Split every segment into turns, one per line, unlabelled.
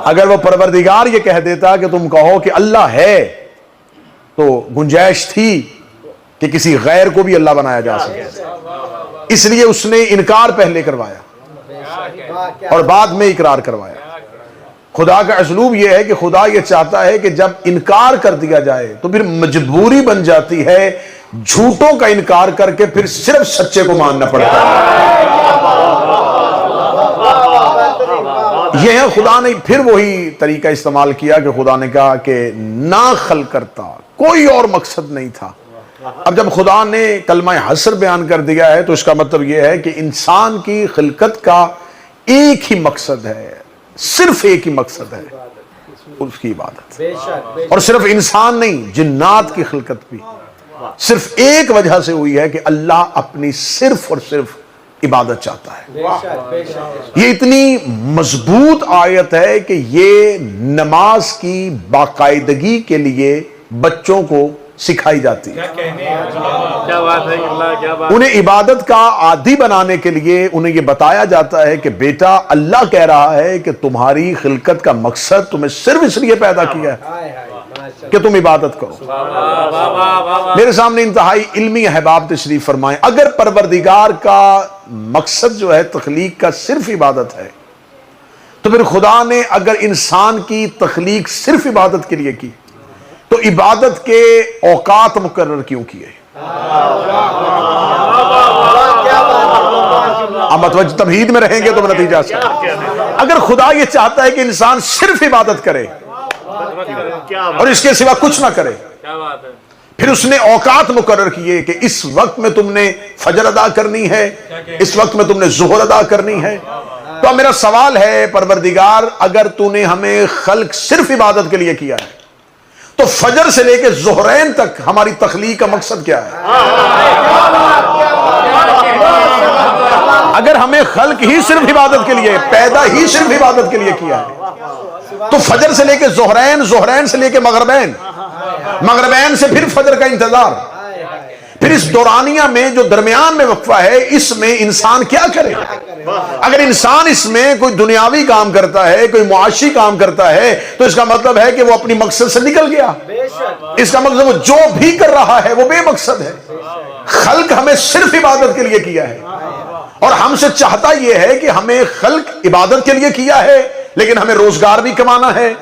اگر وہ پروردگار یہ کہہ دیتا کہ تم کہو کہ اللہ ہے تو گنجائش تھی کہ کسی غیر کو بھی اللہ بنایا جا سکے، اس لیے اس نے انکار پہلے کروایا اور بعد میں اقرار کروایا۔ خدا کا اسلوب یہ ہے کہ خدا یہ چاہتا ہے کہ جب انکار کر دیا جائے تو پھر مجبوری بن جاتی ہے جھوٹوں کا انکار کر کے پھر صرف سچے کو ماننا پڑتا ہے۔ یہ ہے خدا نے پھر وہی طریقہ استعمال کیا کہ خدا نے کہا کہ نہ خلق کرتا، کوئی اور مقصد نہیں تھا۔ اب جب خدا نے کلمہ حصر بیان کر دیا ہے تو اس کا مطلب یہ ہے کہ انسان کی خلقت کا ایک ہی مقصد ہے، صرف ایک ہی مقصد ہے، اس کی عبادت۔ اور صرف انسان نہیں، جنات کی خلقت بھی صرف ایک وجہ سے ہوئی ہے کہ اللہ اپنی صرف اور صرف عبادت چاہتا ہے۔ یہ اتنی مضبوط آیت ہے کہ یہ نماز کی باقاعدگی کے لیے بچوں کو سکھائی جاتی ہے۔ انہیں عبادت کا عادی بنانے کے لیے انہیں یہ بتایا جاتا ہے کہ بیٹا اللہ کہہ رہا ہے کہ تمہاری خلقت کا مقصد تمہیں صرف اس لیے پیدا کیا ہے کہ تم عبادت کرو۔ میرے سامنے انتہائی علمی احباب تشریف فرمائیں، اگر پروردگار کا مقصد جو ہے تخلیق کا صرف عبادت ہے تو پھر خدا نے اگر انسان کی تخلیق صرف عبادت کے لیے کی تو عبادت کے اوقات مقرر کیوں کیے؟ متوجہ تمہید میں رہیں گے تو نتیجہ سے اگر خدا یہ چاہتا ہے کہ انسان صرف عبادت کرے اور اس کے سوا کچھ نہ کرے، پھر اس نے اوقات مقرر کیے کہ اس وقت میں تم نے فجر ادا کرنی ہے، اس وقت میں تم نے ظہر ادا کرنی ہے۔ تو اب میرا سوال ہے پروردگار اگر تو نے ہمیں خلق صرف عبادت کے لیے کیا ہے تو فجر سے لے کے ظہرین تک ہماری تخلیق کا مقصد کیا ہے؟ اگر ہمیں خلق ہی صرف عبادت کے لیے، پیدا ہی صرف عبادت کے لیے کیا ہے تو فجر سے لے کے ظہرین، ظہرین سے لے کے مغربین، مغربین سے پھر فجر کا انتظار، پھر اس دورانیہ میں جو درمیان میں وقفہ ہے اس میں انسان کیا کرے؟ اگر انسان اس میں کوئی دنیاوی کام کرتا ہے، کوئی معاشی کام کرتا ہے تو اس کا مطلب ہے کہ وہ اپنی مقصد سے نکل گیا۔ اس کا مطلب وہ جو بھی کر رہا ہے وہ بے مقصد ہے۔ خلق ہمیں صرف عبادت کے لیے کیا ہے اور ہم سے چاہتا یہ ہے کہ ہمیں خلق عبادت کے لیے کیا ہے لیکن ہمیں روزگار بھی کمانا ہے،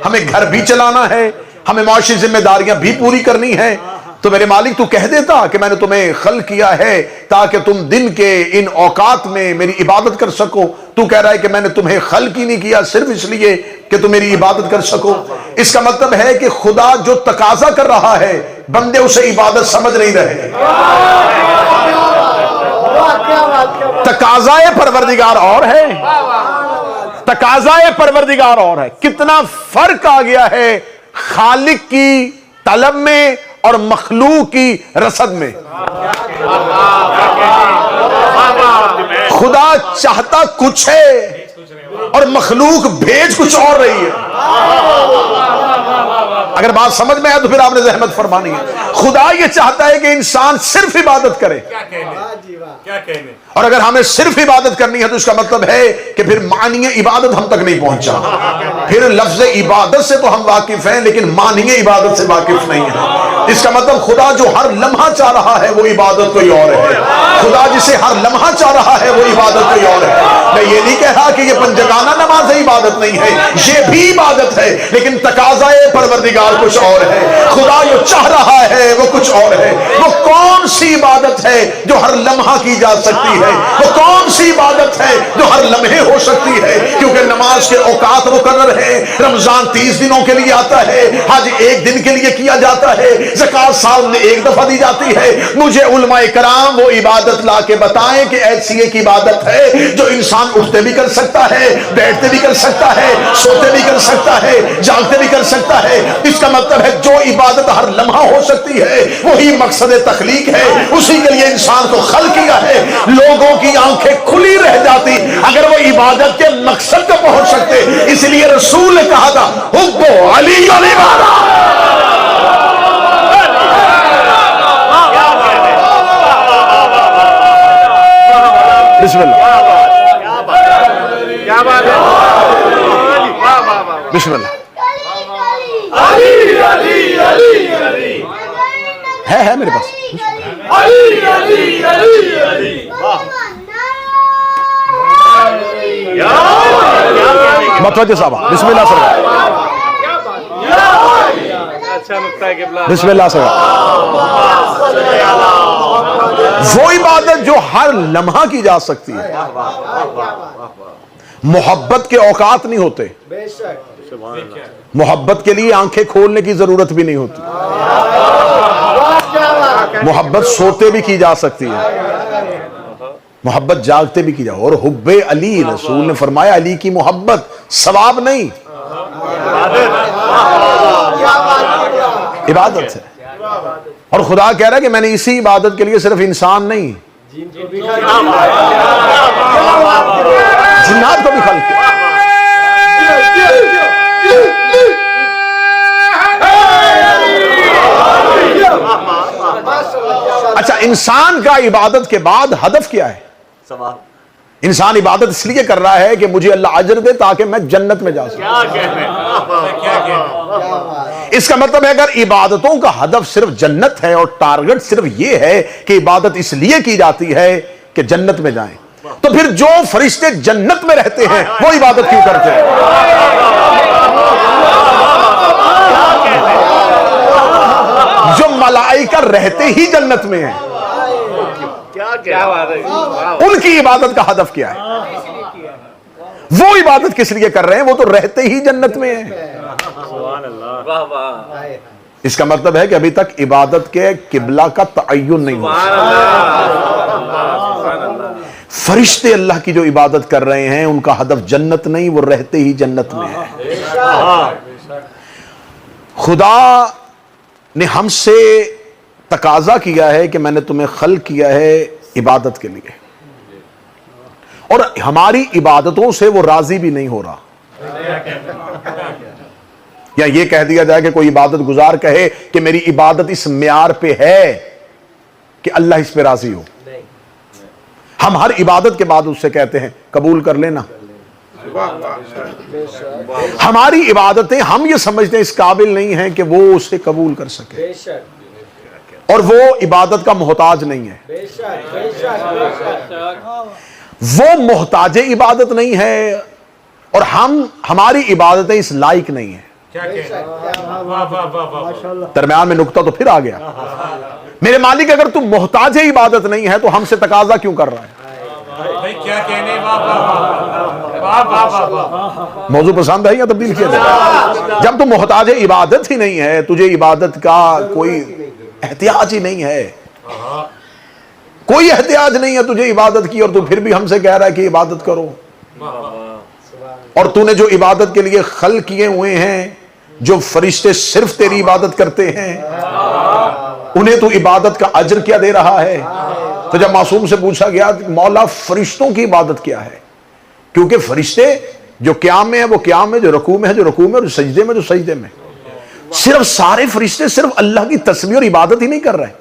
ہمیں گھر بھی چلانا ہے، ہمیں معاشی ذمہ داریاں بھی پوری کرنی ہے۔ تو میرے مالک تو کہہ دیتا کہ میں نے تمہیں خلق کیا ہے تاکہ تم دن کے ان اوقات میں میری عبادت کر سکو، تو کہہ رہا ہے کہ میں نے تمہیں خلق ہی نہیں کیا صرف اس لیے کہ تم میری عبادت کر سکو۔ اس کا مطلب ہے کہ خدا جو تقاضا کر رہا ہے بندے اسے عبادت سمجھ نہیں رہے۔ تقاضائے پروردگار اور ہے، تقاضائے پروردگار اور ہے۔ کتنا فرق آ گیا ہے خالق کی طلب میں اور مخلوق کی رصد میں۔ خدا چاہتا کچھ ہے اور مخلوق بھیج کچھ اور رہی ہے۔ اگر بات سمجھ میں آئے تو پھر آپ نے زحمت فرمانی ہے۔ خدا یہ چاہتا ہے کہ انسان صرف عبادت کرے، اور اگر ہمیں صرف عبادت کرنی ہے تو اس کا مطلب ہے کہ پھر معنی عبادت ہم تک نہیں پہنچا۔ پھر لفظ عبادت سے تو ہم واقف ہیں لیکن معنی عبادت سے واقف نہیں ہیں۔ اس کا مطلب خدا جو ہر لمحہ چاہ رہا ہے وہ عبادت کوئی اور ہے، خدا جسے ہر لمحہ چاہ رہا ہے وہ عبادت کوئی اور ہے۔ میں یہ نہیں کہہ رہا کہ یہ پنجگانہ نماز عبادت نہیں ہے، یہ بھی عبادت ہے لیکن تقاضائے پروردگار کچھ اور ہے۔ خدا جو چاہ رہا ہے وہ کچھ اور ہے۔ وہ کون سی عبادت ہے جو ہر لمحہ کی جا سکتی ہے؟ وہ کون سی عبادت ہے جو ہر لمحے ہو سکتی ہے؟ کیونکہ نماز کے اوقات مقرر ہیں، رمضان 30 دنوں کے لیے آتا ہے، حج 1 دن کے لیے کیا جاتا ہے، زکوٰۃ سال میں 1 دفعہ دی جاتی ہے۔ مجھے علماء کرام وہ عبادت لا کے بتائیں کہ ایسی ایک عبادت ہے جو انسان اٹھتے بھی کر سکتا ہے، بیٹھتے بھی کر سکتا ہے، سوتے بھی کر سکتا ہے، جاگتے بھی کر سکتا ہے۔ اس کا مطلب ہے جو عبادت ہر لمحہ ہو سکتی ہے وہی مقصد تخلیق ہے، اسی کے لیے انسان کو خلق کیا ہے۔ لوگوں کی آنکھیں کھلی رہ جاتی اگر وہ عبادت کے مقصد کو پہنچ سکتے، اس لیے رسول نے کہا تھا حب علی علی والا۔ بسم اللہ۔ بسم اللہ. ہے میرے پاس. متوجہ صاحب بسم اللہ سر. بسم اللہ سر. وہ عبادت جو ہر لمحہ کی جا سکتی ہے. محبت کے اوقات نہیں ہوتے. محبت کے لیے آنکھیں کھولنے کی ضرورت بھی نہیں ہوتی. محبت سوتے بھی کی جا سکتی ہے. محبت جاگتے بھی کی جا. اور حب علی، رسول نے فرمایا علی کی محبت ثواب نہیں، عبادت ہے. اور خدا کہہ رہا ہے کہ میں نے اسی عبادت کے لیے صرف انسان نہیں جنات کو بھی خلق کیا. اچھا، انسان کا عبادت کے بعد ہدف کیا ہے؟ انسان عبادت اس لیے کر رہا ہے کہ مجھے اللہ اجر دے تاکہ میں جنت میں جا سکوں. اس کا مطلب ہے اگر عبادتوں کا ہدف صرف جنت ہے اور ٹارگٹ صرف یہ ہے کہ عبادت اس لیے کی جاتی ہے کہ جنت میں جائیں، تو پھر جو فرشتے جنت میں رہتے ہیں وہ عبادت کیوں کرتے ہیں؟ جو ملائکہ رہتے ہی جنت میں ہیں، ان کی عبادت کا ہدف کیا ہے؟ وہ عبادت کس لیے کر رہے ہیں؟ وہ تو رہتے ہی جنت میں ہیں. اس کا مطلب ہے کہ ابھی تک عبادت کے قبلہ کا تعین نہیں ہوا. فرشتے اللہ کی جو عبادت کر رہے ہیں ان کا ہدف جنت نہیں، وہ رہتے ہی جنت میں ہے. خدا نے ہم سے تقاضا کیا ہے کہ میں نے تمہیں خلق کیا ہے عبادت کے لیے، اور ہماری عبادتوں سے وہ راضی بھی نہیں ہو رہا. یا یہ کہہ دیا جائے کہ کوئی عبادت گزار کہے کہ میری عبادت اس معیار پہ ہے کہ اللہ اس پہ راضی ہو. ہم ہر عبادت کے بعد اس سے کہتے ہیں قبول کر لینا. ہماری عبادتیں ہم یہ سمجھتے ہیں اس قابل نہیں ہیں کہ وہ اسے قبول کر سکے، اور وہ عبادت کا محتاج نہیں ہے. وہ محتاج عبادت نہیں ہے، اور ہماری عبادتیں اس لائق نہیں ہیں. درمیان میں نقطہ تو پھر آ گیا. میرے مالک اگر تم محتاج عبادت نہیں ہے تو ہم سے تقاضا کیوں کر رہا ہے؟ موضوع پسند ہے یا تبدیل کیا جائے؟ جب تم محتاج عبادت ہی نہیں ہے، تجھے عبادت کا کوئی احتیاج ہی نہیں ہے، کوئی احتیاج نہیں ہے تجھے عبادت کی، اور تو پھر بھی ہم سے کہہ رہا ہے کہ عبادت کرو. اور تو نے جو عبادت کے لیے خلق کیے ہوئے ہیں، جو فرشتے صرف تیری عبادت کرتے ہیں، انہیں تو عبادت کا اجر کیا دے رہا ہے؟ تو جب معصوم سے پوچھا گیا مولا فرشتوں کی عبادت کیا ہے، کیونکہ فرشتے جو قیام میں ہیں وہ قیام میں، جو رکوع میں ہے جو رکوع میں، اور جو سجدے میں جو سجدے میں. صرف سارے فرشتے صرف اللہ کی تسبیح اور عبادت ہی نہیں کر رہے.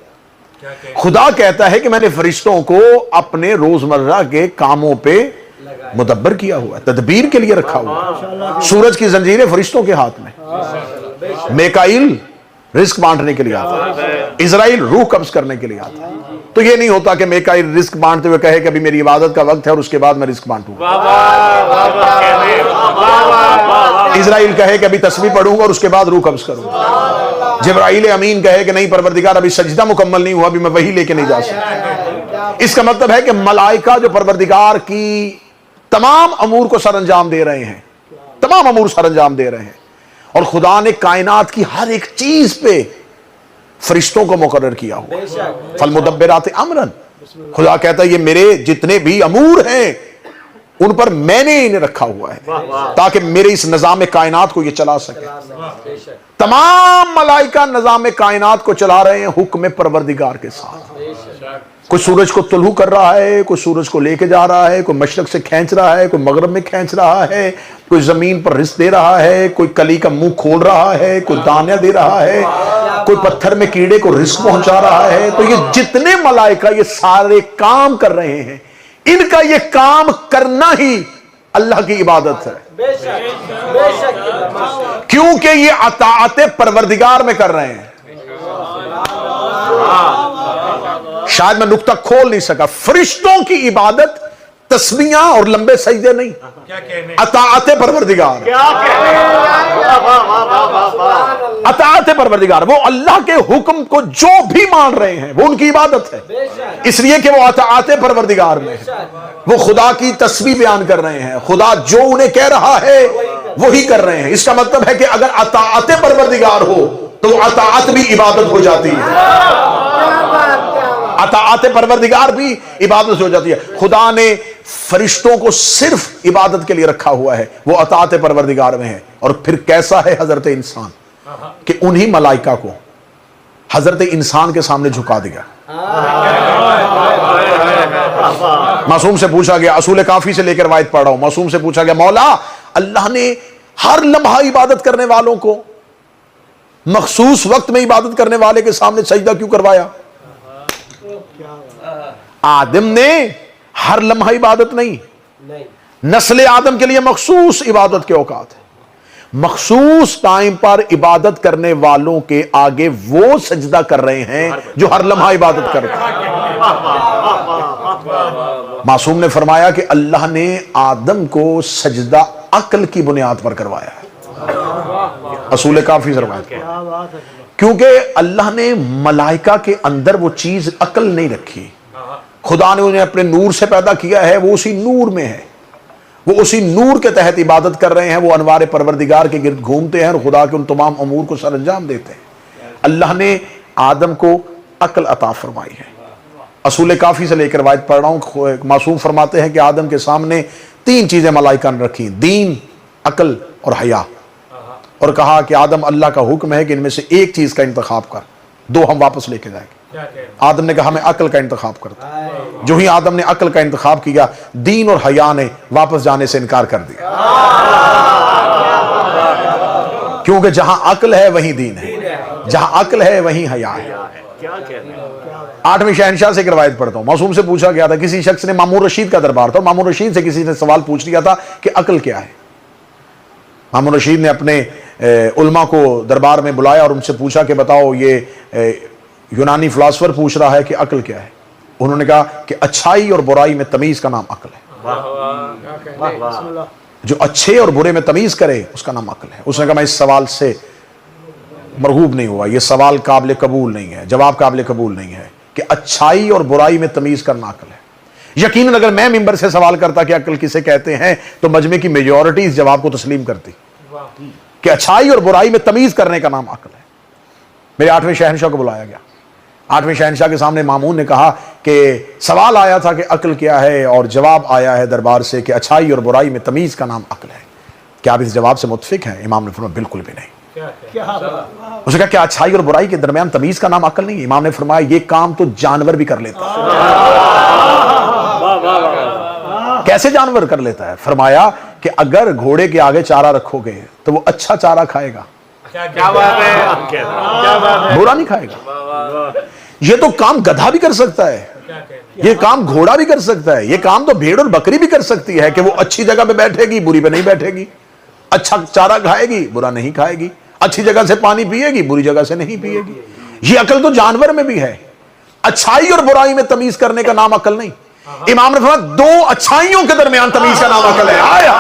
خدا کہتا ہے کہ میں نے فرشتوں کو اپنے روزمرہ کے کاموں پہ مدبر کیا ہوا ہے، تدبیر کے لیے رکھا ہوا. سورج کی زنجیریں فرشتوں کے ہاتھ میں، میکائیل رزق بانٹنے کے لیے آتا ہے، اسرائیل روح قبض کرنے کے لیے آتا ہے. تو یہ نہیں ہوتا کہ میکائیل رزق بانٹتے ہوئے کہے کہ ابھی میری عبادت کا وقت ہے اور اس کے بعد میں رزق بانٹوں گا. اسرائیل کہے کہ ابھی تسبیح پڑھوں گا اور اس کے بعد روح قبض کروں گا. جبرائیل امین کہے کہ نہیں پروردگار ابھی سجدہ مکمل نہیں ہوا، ابھی میں وہی لے کے نہیں جا سکتا. اس کا مطلب ہے کہ ملائکہ جو پروردگار کی تمام امور کو سر انجام دے رہے ہیں، تمام امور سر انجام دے رہے ہیں، اور خدا نے کائنات کی ہر ایک چیز پہ فرشتوں کو مقرر کیا ہوا. فالمدبرات امرا، خدا کہتا ہے یہ میرے جتنے بھی امور ہیں ان پر میں نے انہیں رکھا ہوا ہے تاکہ میرے اس نظام کائنات کو یہ چلا سکے. تمام ملائکہ نظام کائنات کو چلا رہے ہیں حکم پروردگار کے ساتھ. کوئی سورج کو طلوع کر رہا ہے، کوئی سورج کو لے کے جا رہا ہے، کوئی مشرق سے کھینچ رہا ہے، کوئی مغرب میں کھینچ رہا ہے، کوئی زمین پر رزق دے رہا ہے، کوئی کلی کا منہ کھول رہا ہے، کوئی دانے دے رہا ہے، کوئی پتھر میں کیڑے کو رزق پہنچا رہا ہے. تو یہ جتنے ملائکہ یہ سارے کام کر رہے ہیں، ان کا یہ کام کرنا ہی اللہ کی عبادت ہے،
بے شک
کیونکہ یہ اطاعت پروردگار میں کر رہے ہیں۔ شاید میں نقطہ کھول نہیں سکا، فرشتوں کی عبادت تسبیحاں اور لمبے سجدے نہیں، اطاعت پروردگار، اطاعت پروردگار، وہ اللہ کے حکم کو جو بھی مان رہے ہیں وہ ان کی عبادت ہے، اس لیے کہ وہ اطاعت پروردگار میں ہے، وہ خدا کی تسبیح بیان کر رہے ہیں، خدا جو انہیں کہہ رہا ہے وہی کر رہے ہیں۔ اس کا مطلب ہے کہ اگر اطاعت پروردگار ہو تو اطاعت بھی عبادت ہو جاتی ہے، اطاعت پروردگار بھی عبادت ہو جاتی ہے۔ خدا نے فرشتوں کو صرف عبادت کے لیے رکھا ہوا ہے، وہ اطاعت پروردگار میں ہے۔ اور پھر کیسا ہے حضرت انسان کہ انہی ملائکہ کو حضرت انسان کے سامنے جھکا دیا۔ معصوم سے پوچھا گیا، اصول کافی سے لے کر روایت پڑھ رہا ہوں، معصوم سے پوچھا گیا، مولا اللہ نے ہر لمحہ عبادت کرنے والوں کو مخصوص وقت میں عبادت کرنے والے کے سامنے سجدہ کیوں کروایا؟ آدم نے ہر لمحہ عبادت نہیں، نسل آدم کے لیے مخصوص عبادت کے اوقات ہیں، مخصوص ٹائم پر عبادت کرنے والوں کے آگے وہ سجدہ کر رہے ہیں جو ہر لمحہ عبادت کرتے ہیں۔ معصوم نے فرمایا کہ اللہ نے آدم کو سجدہ عقل کی بنیاد پر کروایا ہے، اصول کافی سے روایت ہے، کیونکہ اللہ نے ملائکہ کے اندر وہ چیز عقل نہیں رکھی، خدا نے انہیں اپنے نور سے پیدا کیا ہے، وہ اسی نور میں ہے، وہ اسی نور کے تحت عبادت کر رہے ہیں، وہ انوار پروردگار کے گرد گھومتے ہیں اور خدا کے ان تمام امور کو سر انجام دیتے ہیں۔ اللہ نے آدم کو عقل عطا فرمائی ہے۔ اصول کافی سے لے کر روایت پڑھ رہا ہوں، معصوم فرماتے ہیں کہ آدم کے سامنے 3 چیزیں ملائکہ نے رکھی، دین، عقل اور حیا، اور کہا کہ آدم اللہ کا حکم ہے کہ ان میں سے ایک چیز کا انتخاب کر، 2 ہم واپس لے کے جائیں گے۔ آدم نے کہا میں عقل کا انتخاب کرتا ہوں۔ جو ہی آدم نے عقل کا انتخاب کیا، دین اور حیا نے واپس جانے سے انکار کر دیا، کیونکہ جہاں عقل ہے وہیں دین ہے، جہاں عقل ہے وہیں حیا ہے۔ 8ویں شہنشاہ سے ایک روایت پڑھتا ہوں، معصوم سے پوچھا گیا تھا، کسی شخص نے مامون رشید کا دربار تھا، مامون رشید سے کسی نے سوال پوچھ لیا تھا کہ عقل کیا ہے۔ مامون رشید نے اپنے علماء کو دربار میں بلایا اور ان سے پوچھا کہ بتاؤ یہ یونانی فلاسفر پوچھ رہا ہے کہ عقل کیا ہے۔ انہوں نے کہا کہ اچھائی اور برائی میں تمیز کا نام عقل ہے، جو اچھے اور برے میں تمیز کرے اس کا نام عقل ہے۔ اس نے کہا میں اس سوال سے مرغوب نہیں ہوا، یہ سوال قابل قبول نہیں ہے، جواب قابل قبول نہیں ہے کہ اچھائی اور برائی میں تمیز کرنا عقل ہے۔ یقیناً اگر میں ممبر سے سوال کرتا کہ عقل کسے کہتے ہیں تو مجمع کی میجورٹی اس جواب کو تسلیم کرتی کہ اچھائی اور برائی میں تمیز کرنے کا نام عقل ہے۔ میرے 8ویں شہنشاہ کو بلایا گیا، 8ویں شہنشاہ کے سامنے مامون نے کہا کہ سوال آیا تھا کہ عقل کیا ہے، اور جواب آیا ہے دربار سے کہ اچھائی اور برائی میں تمیز کا نام عقل ہے، کیا آپ اس جواب سے متفق ہیں؟ امام نے فرمایا بالکل بھی نہیں۔ اس نے کہا کیا اچھائی اور برائی کے درمیان تمیز کا نام عقل نہیں ہے؟ امام نے فرمایا یہ کام تو جانور بھی کر لیتا ہے۔ کیسے جانور کر لیتا ہے؟ فرمایا کہ اگر گھوڑے کے آگے چارہ رکھو گے تو وہ اچھا چارہ کھائے گا، برا نہیں کھائے گا۔ یہ تو کام گدھا بھی کر سکتا ہے، یہ کام گھوڑا بھی کر سکتا ہے، یہ کام تو بھیڑ اور بکری بھی کر سکتی ہے کہ وہ اچھی جگہ پہ بیٹھے گی، بری پہ نہیں بیٹھے گی، اچھا چارہ کھائے گی، برا نہیں کھائے گی، اچھی جگہ سے پانی پیے گی، بری جگہ سے نہیں پیے گی۔ یہ عقل تو جانور میں بھی ہے۔ اچھائی اور برائی میں تمیز کرنے کا نام عقل نہیں۔ امام نے فرمایا 2 اچھائیوں کے درمیان تمیز کا نام عقل ہے۔ آیا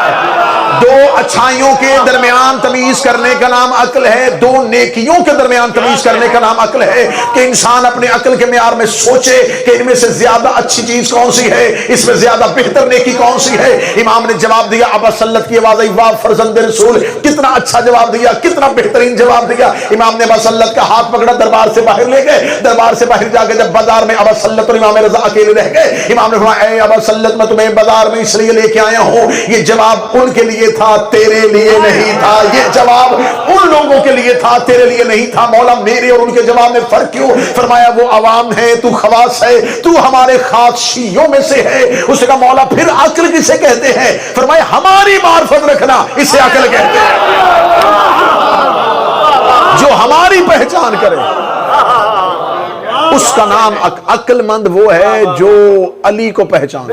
2 اچھائیوں کے درمیان تمیز کرنے کا نام عقل ہے، 2 نیکیوں کے درمیان تمیز کرنے کا نام عقل ہے، کہ انسان اپنے عقل کے معیار میں سوچے کہ ان میں سے زیادہ اچھی چیز کون سی ہے، اس میں زیادہ بہتر نیکی کون سی ہے۔ امام نے جواب دیا، ابا سلت کی آواز آئی، واہ فرزند رسول، کتنا اچھا جواب دیا، کتنا بہترین جواب دیا۔ امام نے ابا سلت کا ہاتھ پکڑا، دربار سے باہر لے گئے۔ دربار سے باہر جا کے جب بازار میں ابا سلت اور امام رضا اکیلے رہ گئے، امام نے فرمایا اے ابا سلت میں تمہیں بازار میں اس لیے لے کے آیا ہوں، یہ جواب ان کے لیے تھا، تیرے لیے نہیں تھا، یہ جواب ان لوگوں کے لیے تھا، تیرے لیے نہیں تھا۔ مولا میرے اور ان کے جواب میں فرق کیوں؟ فرمایا وہ عوام ہے، تو خواص ہے، تو ہمارے خاص شیعوں میں سے ہے۔ اس نے کہا مولا پھر عقل کسے کہتے ہیں؟ فرمایا ہماری معرفت رکھنا اسے عقل کہتے ہیں، جو ہماری پہچان کرے اس کا نام عقل مند وہ ہے جو علی کو پہچان۔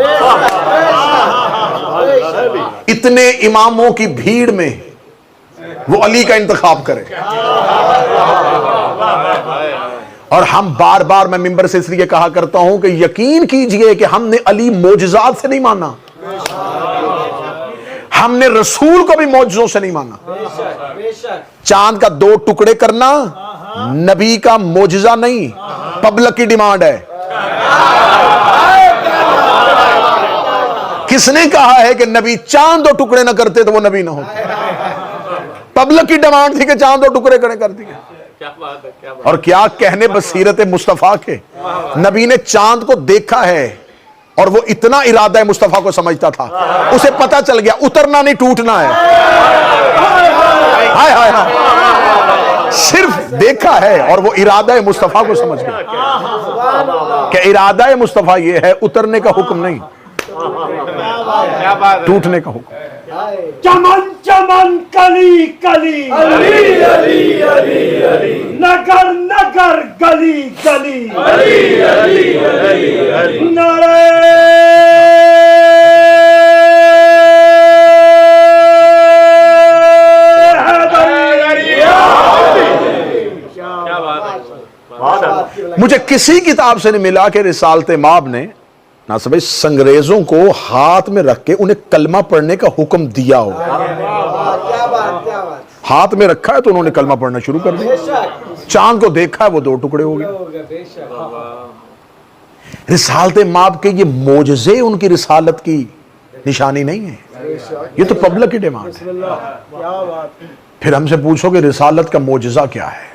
اتنے اماموں کی بھیڑ میں وہ علی کا انتخاب کرے. اور ہم بار بار میں ممبر سے اس لیے کہا کرتا ہوں کہ یقین کیجئے کہ ہم نے علی معجزات سے نہیں مانا, ہم نے رسول کو بھی معجزوں سے نہیں مانا. چاند کا 2 ٹکڑے کرنا نبی کا معجزہ نہیں, پبلک کی ڈیمانڈ ہے. کس نے کہا ہے کہ نبی چاند 2 ٹکڑے نہ کرتے تو وہ نبی نہ ہوتے؟ پبلک کی ڈیمانڈ تھی کہ چاند 2 ٹکڑے کر دیے. اور کیا کہنے بصیرت مصطفیٰ کے, نبی نے چاند کو دیکھا ہے اور وہ اتنا ارادہ مصطفیٰ کو سمجھتا تھا, اسے پتا چل گیا اترنا نہیں ٹوٹنا ہے. ہائے ہائے ہائے, صرف دیکھا ہے اور وہ ارادہ مصطفیٰ کو سمجھ گیا کہ ارادہ مصطفیٰ یہ ہے, اترنے کا حکم نہیں, ٹوٹنے کا حکم.
چمن چمن کلی کلی علی علی علی علی, نگر نگر گلی گلی علی علی علی علی, نعرہ
مجھے کسی کتاب سے نہیں ملا کہ رسالت مآب نے ناصر بھائی سنگریزوں کو ہاتھ میں رکھ کے انہیں کلمہ پڑھنے کا حکم دیا ہو. ہاتھ میں رکھا ہے تو انہوں نے کلمہ پڑھنا شروع کر دیا. چاند کو دیکھا ہے وہ 2 ٹکڑے ہو گئے. رسالت مآب کے یہ معجزے ان کی رسالت کی نشانی نہیں ہے, یہ تو پبلک کی ڈیمانڈ ہے. پھر ہم سے پوچھو کہ رسالت کا معجزہ کیا ہے,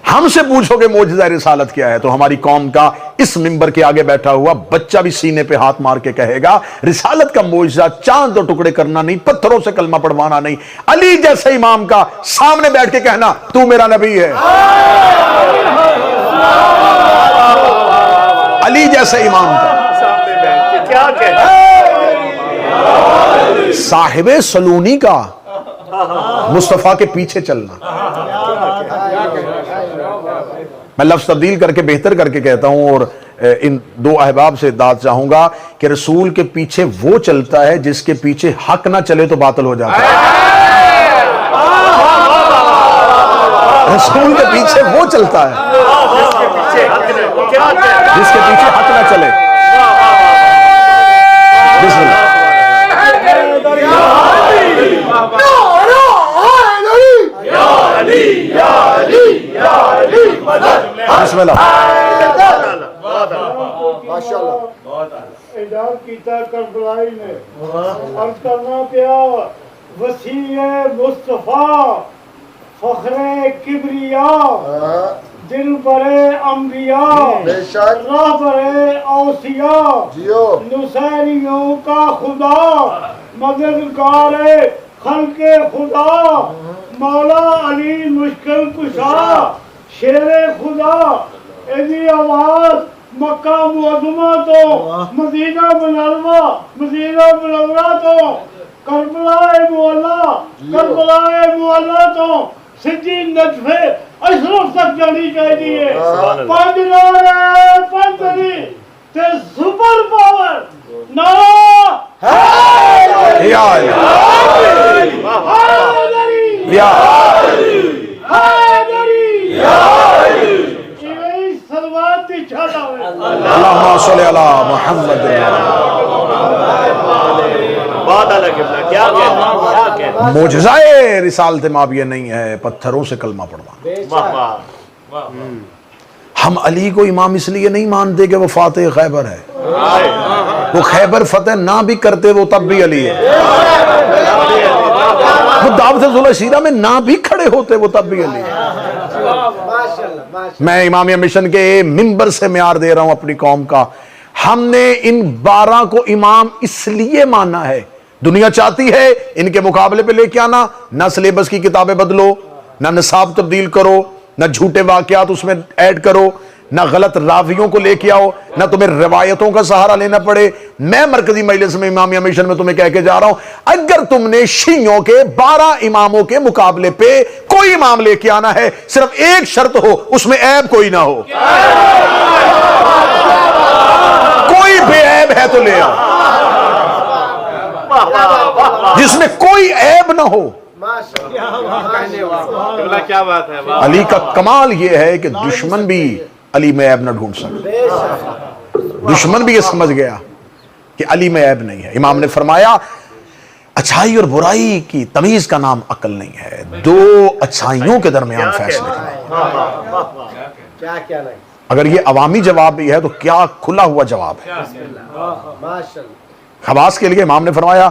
ہم سے پوچھو کہ معجزہ رسالت کیا ہے, تو ہماری قوم کا اس منبر کے آگے بیٹھا ہوا بچہ بھی سینے پہ ہاتھ مار کے کہے گا رسالت کا معجزہ چاند 2 ٹکڑے کرنا نہیں, پتھروں سے کلمہ پڑھوانا نہیں, علی جیسے امام کا سامنے بیٹھ کے کہنا تو میرا نبی ہے. علی جیسے امام کا صاحب سلونی کا مصطفیٰ کے پیچھے چلنا. میں لفظ تبدیل کر کے بہتر کر کے کہتا ہوں اور ان 2 احباب سے داد چاہوں گا کہ رسول کے پیچھے وہ چلتا ہے جس کے پیچھے حق نہ چلے تو باطل ہو جاتا ہے. رسول کے پیچھے وہ چلتا ہے جس کے پیچھے حق نہ چلے. بسم اللہ. بسم اللہ.
اعلان کیتا کربلائی نے اور کرنا پیا وسیع مصطفیٰ فخر کبریا دل برے انبیاء راہ برے اوصیاء نصیریوں کا خدا مددگار خلق خدا مولا علی مشکل کشا شیر خدا. ایسی آواز مکہ معظمہ تو مدینہ منورہ تو کربلا مولا تو سجی نجف اشرف تک جانی چاہیے. 5 نعرے پنجری تے سپر پاور نعرہ حیدری
اللہم صلی علی محمد. معجزہ رسالت مآب یہ نہیں ہے پتھروں سے کلمہ پڑھوانا. ہم علی کو امام اس لیے نہیں مانتے کہ وہ فاتح خیبر ہے, وہ خیبر فتح نہ بھی کرتے وہ تب بھی علی ہے. وہ دعوت ذوالفقار سیرہ میں نہ بھی کھڑے ہوتے وہ تب بھی علی ہے. میں امامیہ مشن کے منبر سے معیار دے رہا ہوں اپنی قوم کا. ہم نے ان 12 کو امام اس لیے مانا ہے, دنیا چاہتی ہے ان کے مقابلے پہ لے کے آنا, نہ سلیبس کی کتابیں بدلو, نہ نصاب تبدیل کرو, نہ جھوٹے واقعات اس میں ایڈ کرو, نہ غلط راویوں کو لے کے آؤ, نہ تمہیں روایتوں کا سہارا لینا پڑے. میں مرکزی مجلس میں امامیہ مشن میں تمہیں کہہ کے جا رہا ہوں, اگر تم نے شیعوں کے 12 اماموں کے مقابلے پہ کوئی امام لے کے آنا ہے, صرف ایک شرط ہو, اس میں عیب کوئی نہ ہو. کوئی بے عیب ہے تو لے آؤ. جس میں کوئی عیب نہ ہو.
کیا بات ہے.
علی کا کمال یہ ہے کہ دشمن بھی علی میں عیب نہ ڈھونڈ سکتا. دشمن بھی یہ سمجھ گیا کہ علی میں عیب نہیں ہے. امام نے فرمایا اچھائی اور برائی کی تمیز کا نام عقل نہیں ہے، دو اچھائیوں کے درمیان فیصلے کرنا. اگر یہ عوامی جواب بھی ہے تو کیا کھلا ہوا جواب ہے. خواص کے لیے امام نے فرمایا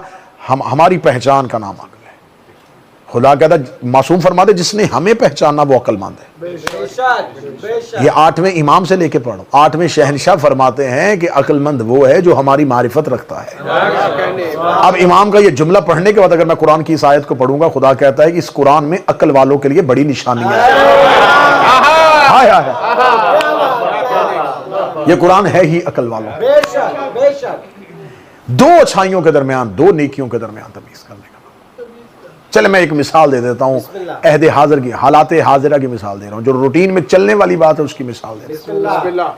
ہماری پہچان کا نام عقل ہے. خدا کہتا معصوم فرماتے جس نے ہمیں پہچانا وہ عقل مند ہے. یہ 8ویں امام سے لے کے پڑھو. 8ویں شہنشاہ فرماتے ہیں کہ عقل مند وہ ہے جو ہماری معرفت رکھتا ہے. اب امام کا یہ جملہ پڑھنے کے بعد اگر میں قرآن کی اس آیت کو پڑھوں گا، خدا کہتا ہے کہ اس قرآن میں عقل والوں کے لیے بڑی نشانیاں ہیں. یہ قرآن ہے ہی عقل والوں. دو اچھائیوں کے درمیان، دو نیکیوں کے درمیان تمیز کرنے کا. چلے میں ایک مثال دے دیتا ہوں. عہد حاضر کی، حالات حاضرہ کی مثال دے رہا ہوں. جو روٹین میں چلنے والی بات ہے اس کی مثال دے رہا ہوں.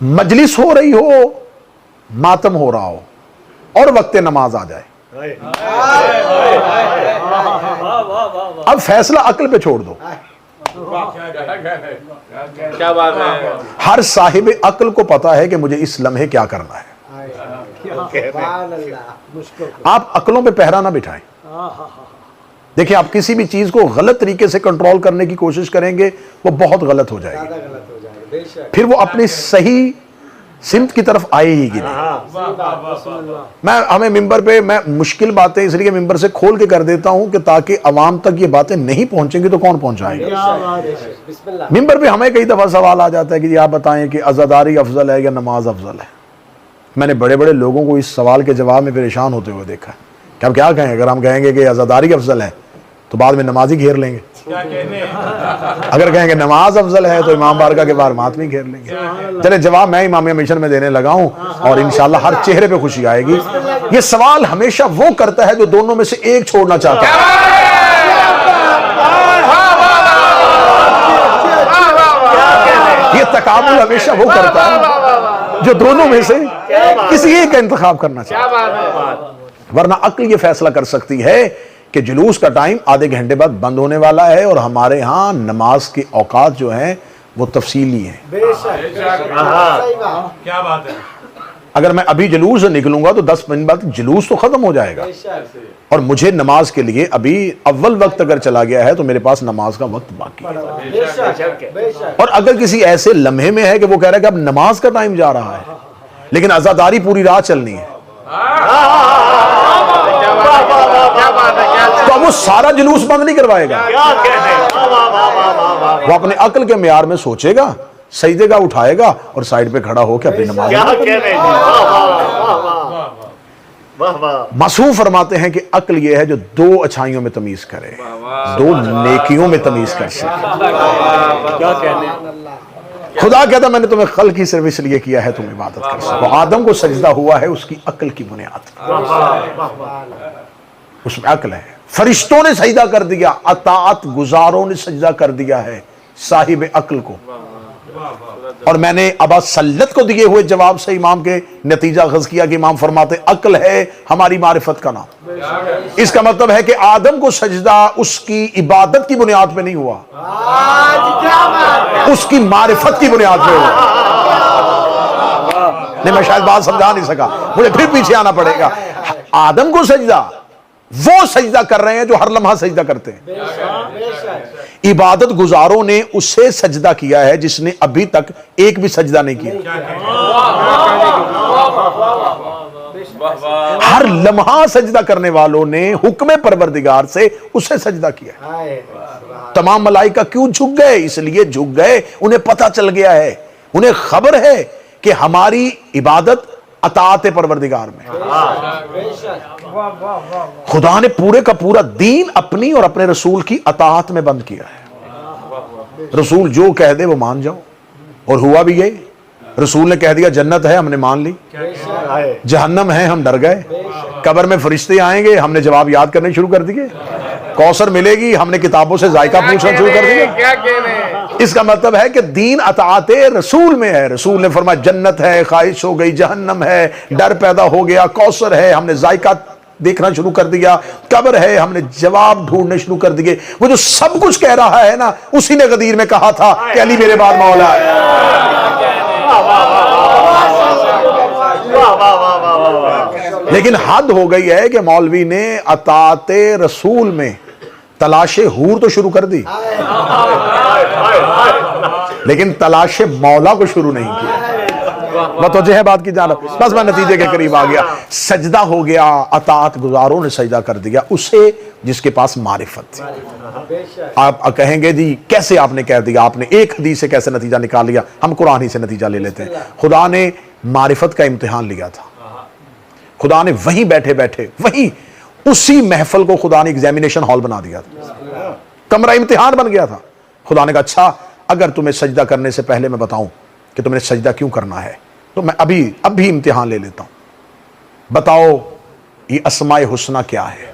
مجلس ہو رہی ہو، ماتم ہو رہا ہو اور وقت نماز آ جائے، اب فیصلہ عقل پہ چھوڑ دو.
کیا بات ہے.
ہر صاحب عقل کو پتا ہے کہ مجھے اس لمحے کیا کرنا ہے. آپ عقلوں پہ پہرا نہ بٹھائیں. دیکھیں آپ کسی بھی چیز کو غلط طریقے سے کنٹرول کرنے کی کوشش کریں گے وہ بہت غلط ہو جائے گی، پھر وہ اپنی صحیح سمت کی طرف آئے ہی گی نہیں. ہمیں ممبر پہ میں مشکل باتیں اس لیے ممبر سے کھول کے کر دیتا ہوں کہ تاکہ عوام تک یہ باتیں نہیں پہنچیں گی تو کون پہنچائے گا. ممبر پہ ہمیں کئی دفعہ سوال آ جاتا ہے کہ آپ بتائیں کہ عزاداری افضل ہے یا نماز افضل ہے. میں نے بڑے بڑے لوگوں کو اس سوال کے جواب میں پریشان ہوتے ہوئے دیکھا ہے کہ ہم کیا کہیں. اگر ہم کہیں گے کہ عزاداری افضل ہے تو بعد میں نمازی گھیر لیں گے. اگر کہیں گے نماز افضل ہے تو امام بارگاہ کے باہر ماتمی گھیر لیں گے. چلے جواب میں امامیہ مشن میں دینے لگا ہوں اور انشاءاللہ ہر چہرے پہ خوشی آئے گی. یہ سوال ہمیشہ وہ کرتا ہے جو دونوں میں سے ایک چھوڑنا چاہتا ہے. یہ تقابل ہمیشہ وہ کرتا ہے جو دونوں میں سے کسی ایک کا انتخاب کرنا چاہتا ہے. ورنہ عقل یہ فیصلہ کر سکتی ہے کہ جلوس کا ٹائم آدھے گھنٹے بعد بند ہونے والا ہے اور ہمارے ہاں نماز کے اوقات جو ہیں وہ تفصیلی ہیں.
کیا بات ہے.
اگر میں ابھی جلوس سے نکلوں گا تو 10 منٹ بعد جلوس تو ختم ہو جائے گا اور مجھے نماز کے لیے ابھی اول وقت اگر چلا گیا ہے تو میرے پاس نماز کا وقت باقی ہے. اور اگر کسی ایسے لمحے میں ہے کہ وہ کہہ رہا ہے کہ اب نماز کا ٹائم جا رہا ہے لیکن عزاداری پوری رات چلنی ہے تو اب وہ سارا جلوس بند نہیں کروائے گا. وہ اپنے عقل کے معیار میں سوچے گا، سجدے کا اٹھائے گا اور سائیڈ پہ کھڑا ہو کے اپنی نماز. معصوم فرماتے ہیں کہ عقل یہ ہے جو دو اچھائیوں میں تمیز کرے، دو نیکیوں میں تمیز کر سکے. خدا کہتا میں نے تمہیں خلق ہی صرف اس لیے کیا ہے تم عبادت کر سکو. آدم کو سجدہ ہوا ہے اس کی عقل کی بنیاد، اس میں عقل ہے. فرشتوں نے سجدہ کر دیا، اطاعت گزاروں نے سجدہ کر دیا ہے صاحب عقل کو. اور میں نے ابا سلت کو دیے ہوئے جواب سے امام کے نتیجہ اخذ کیا کہ امام فرماتے عقل ہے ہماری معرفت کا نام. اس کا مطلب ہے کہ آدم کو سجدہ اس کی عبادت کی بنیاد پہ نہیں ہوا، اس کی معرفت کی بنیاد پہ ہوا. نہیں میں شاید بات سمجھا نہیں سکا، مجھے پھر پیچھے آنا پڑے گا. آدم کو سجدہ وہ سجدہ کر رہے ہیں جو ہر لمحہ سجدہ کرتے ہیں. عبادت گزاروں نے اسے سجدہ کیا ہے جس نے ابھی تک ایک بھی سجدہ نہیں کیا. ہر لمحہ سجدہ کرنے والوں نے حکم پروردگار سے اسے سجدہ کیا. تمام ملائکہ کیوں جھک گئے؟ اس لیے جھک گئے انہیں پتہ چل گیا ہے، انہیں خبر ہے کہ ہماری عبادت اطاعت پروردگار میں. خدا نے پورے کا پورا دین اپنی اور اپنے رسول کی اطاعت میں بند کیا ہے. رسول جو کہہ دے وہ مان جاؤ، اور ہوا بھی یہی. رسول نے کہہ دیا جنت ہے، ہم نے مان لی. جہنم ہے، ہم ڈر گئے. قبر میں فرشتے آئیں گے، ہم نے جواب یاد کرنے شروع کر دیے. کوثر ملے گی، ہم نے کتابوں سے ذائقہ پوچھنا شروع کر دیا.
کیا کہنے؟
اس کا مطلب ہے کہ دین اطاعت رسول میں ہے. رسول نے فرمایا جنت ہے، خواہش ہو گئی، جہنم ہے، ڈر پیدا ہو گیا، کوثر ہے، ہم نے ذائقہ دیکھنا شروع کر دیا، قبر ہے، ہم نے جواب ڈھونڈنے شروع کر دیے. وہ جو سب کچھ کہہ رہا ہے نا، اسی نے غدیر میں کہا تھا کہ علی میرے بعد مولا ہے. لیکن حد ہو گئی ہے کہ مولوی نے اطاعت رسول میں تلاش حور تو شروع کر دی، لیکن تلاش مولا کو شروع نہیں کیا. متوجہ ہے بات کی جانب؟ بس میں نتیجے کے قریب آ گیا. سجدہ ہو گیا، اطاعت گزاروں نے سجدہ کر دیا اسے جس کے پاس معرفت تھی. آپ کہیں گے جی کیسے آپ نے کہہ دیا، آپ نے ایک حدیث سے کیسے نتیجہ نکال لیا؟ ہم قرآن ہی سے نتیجہ لے لیتے ہیں. خدا نے معرفت کا امتحان لیا تھا. خدا نے وہیں بیٹھے بیٹھے، وہیں اسی محفل کو خدا نے ایگزامینیشن ہال بنا دیا تھا، کمرہ امتحان بن گیا تھا. خدا نے کہا اچھا اگر تمہیں سجدہ کرنے سے پہلے میں بتاؤں کہ تمہیں سجدہ کیوں کرنا ہے تو میں اب بھی امتحان لے لیتا ہوں. بتاؤ یہ اسماء حسنہ کیا ہے؟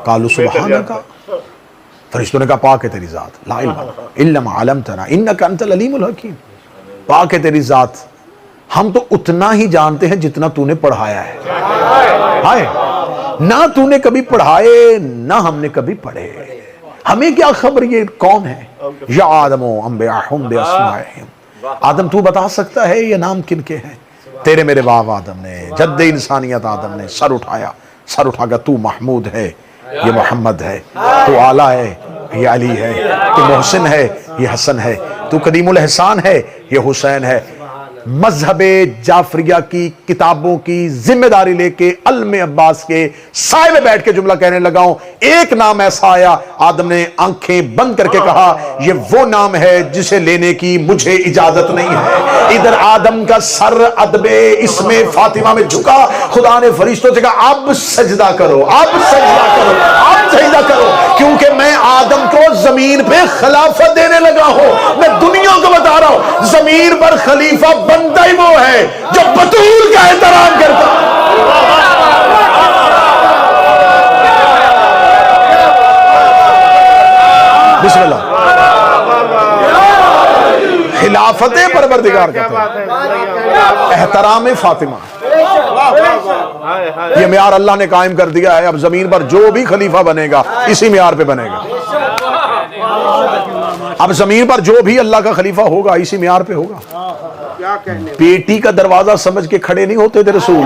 قالوا سبحانک، فرشتوں نے کہا پاک ہے تیری ذات، لا علم الا ما علمتنا انک انت العلیم الحکیم. پاک ہے تیری ذات، ہم تو اتنا ہی جانتے ہیں جتنا تو نے پڑھایا ہے. ہائے، نہ تو نے کبھی پڑھائے نہ ہم نے کبھی پڑھے، ہمیں کیا خبر یہ کون ہے. یا آدم انبئہم باسمائہم، آدم تو بتا سکتا ہے یہ نام کن کے ہیں؟ تیرے میرے باپ آدم نے، جد انسانیت آدم نے سر اٹھایا، سر اٹھا کر تو محمود ہے، یہ محمد ہے، تو اعلیٰ ہے، یہ علی ہے، تو محسن ہے، یہ حسن ہے، تو قدیم الاحسان ہے، یہ حسین ہے. مذہب جعفریہ کی کتابوں کی ذمہ داری لے کے علم عباس کے سائے میں بیٹھ کے جملہ کہنے لگا ہوں. ایک نام ایسا آیا، آدم نے آنکھیں بند کر کے کہا یہ وہ نام ہے جسے لینے کی مجھے اجازت نہیں ہے. ادھر آدم کا سر ادب اسم فاطمہ میں جھکا. خدا نے فرشتوں سے کہا اب سجدہ کرو، اب سجدہ کرو، اب سجدہ کرو، کیونکہ میں آدم کو زمین پہ خلافت دینے لگا ہوں. میں دنیا کو بتا رہا ہوں زمین پر خلیفہ بندہ ہی وہ ہے جو بطول کا احترام کرتا. بسم اللہ. خلافت پروردگار کہتے ہیں، احترام فاطمہ. یہ معیار اللہ نے قائم کر دیا ہے. اب زمین پر جو بھی خلیفہ بنے گا اسی معیار پہ بنے گا. اب زمین پر جو بھی اللہ کا خلیفہ ہوگا اسی معیار پہ ہوگا. بیٹی کا دروازہ سمجھ کے کھڑے نہیں ہوتے تھے رسول.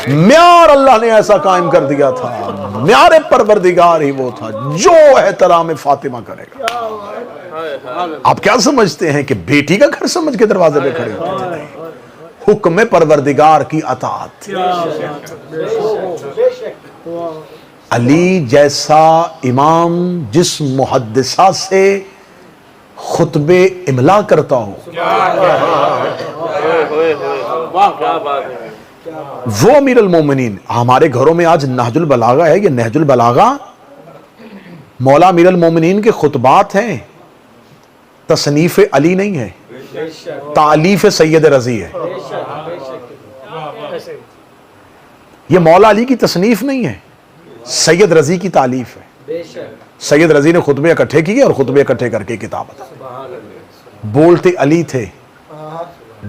معیار اللہ نے ایسا قائم کر دیا تھا، معیار پروردگار ہی وہ تھا جو احترام فاطمہ کرے گا. آپ کیا سمجھتے ہیں کہ بیٹی کا گھر سمجھ کے دروازے پہ کھڑے ہوتے تھے؟ حکم پروردگار کی اطاعت. علی جیسا امام جس محدثہ سے خطبے املا کرتا ہو، وہ امیر المومنین. ہمارے گھروں میں آج نہج البلاغہ ہے. یہ نہج البلاغہ مولا امیر المومنین کے خطبات ہیں، تصنیف علی نہیں ہے، تالیف سید رضی ہے. یہ مولا علی کی تصنیف نہیں ہے، سید رضی کی تالیف ہے. سید رضی نے خطبے اکٹھے کیے اور خطبے اکٹھے کر کے کتاب بولتے علی تھے،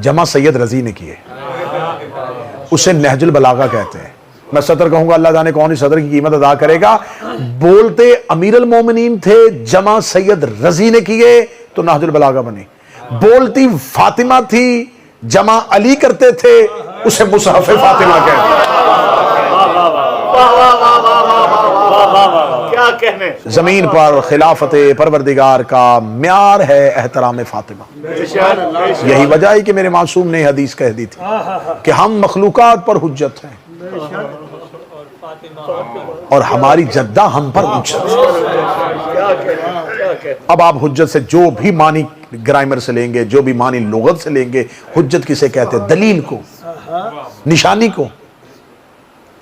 جمع سید رضی نے کیے. اسے نہج البلاغہ کہتے ہیں. میں صدر کہوں گا، اللہ جانے کون ہی صدر کی قیمت ادا کرے گا. بولتے امیر المومنین تھے، جمع سید رضی نے کیے تو نہج البلاغہ بنی. بولتی فاطمہ تھی، جمع علی کرتے تھے، اسے مصحف فاطمہ کہتے ہیں.
کیا کہنے.
زمین پر خلافت پروردگار کا معیار ہے احترام فاطمہ. یہی وجہ ہے کہ میرے معصوم نے حدیث کہہ دی تھی کہ ہم مخلوقات پر حجت ہیں اور ہماری جدہ ہم پر حجت ہے. اب آپ حجت سے جو بھی معنی گرامر سے لیں گے، جو بھی معنی لغت سے لیں گے، حجت کسے کہتے ہیں؟ دلیل کو، نشانی کو.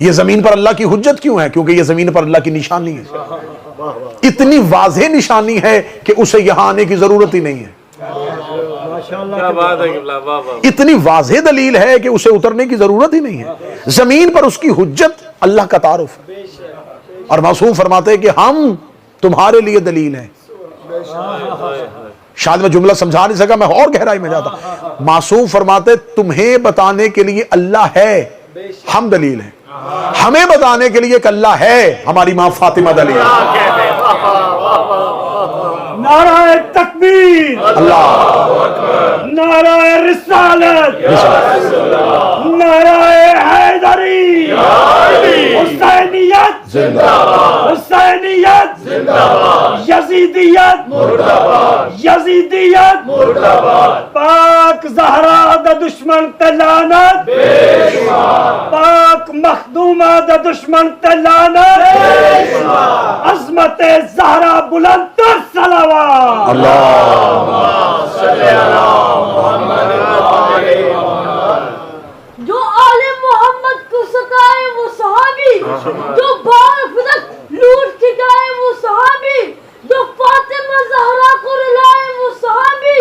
یہ زمین پر اللہ کی حجت کیوں ہے؟ کیونکہ یہ زمین پر اللہ کی نشانی ہے. اتنی واضح نشانی ہے کہ اسے یہاں آنے کی ضرورت ہی نہیں ہے.
کیا بات ہے قبلہ، واہ واہ.
اتنی واضح دلیل ہے کہ اسے اترنے کی ضرورت ہی نہیں ہے. زمین پر اس کی حجت اللہ کا تعارف ہے. اور معصوم فرماتے ہیں کہ ہم تمہارے لیے دلیل ہیں. شاید میں جملہ سمجھا نہیں سکا، میں اور گہرائی میں جاتا. معصوم فرماتے تمہیں بتانے کے لیے اللہ ہے، ہم دلیل ہیں. ہمیں بتانے کے لیے کہ اللہ ہے، ہماری ماں فاطمہ دلیل ہے.
نعرہ تکبیر،
اللہ
نعرہ رسالت، نعرہ حیدری، حسینیت
زندہ باد،
حسینیت یزیدیت یزیدیت پاک زہرا دا دشمن تے لعنت، پاک مخدومہ دا دشمن تے لعنت، عظمت زہرا بلند تر صلوات.
جو آل محمد کو ستائے وہ صحابی، جو بار فدق لوٹ کے گائے وہ صحابی، جو فاطمہ زہرا کو رلائے وہ صحابی،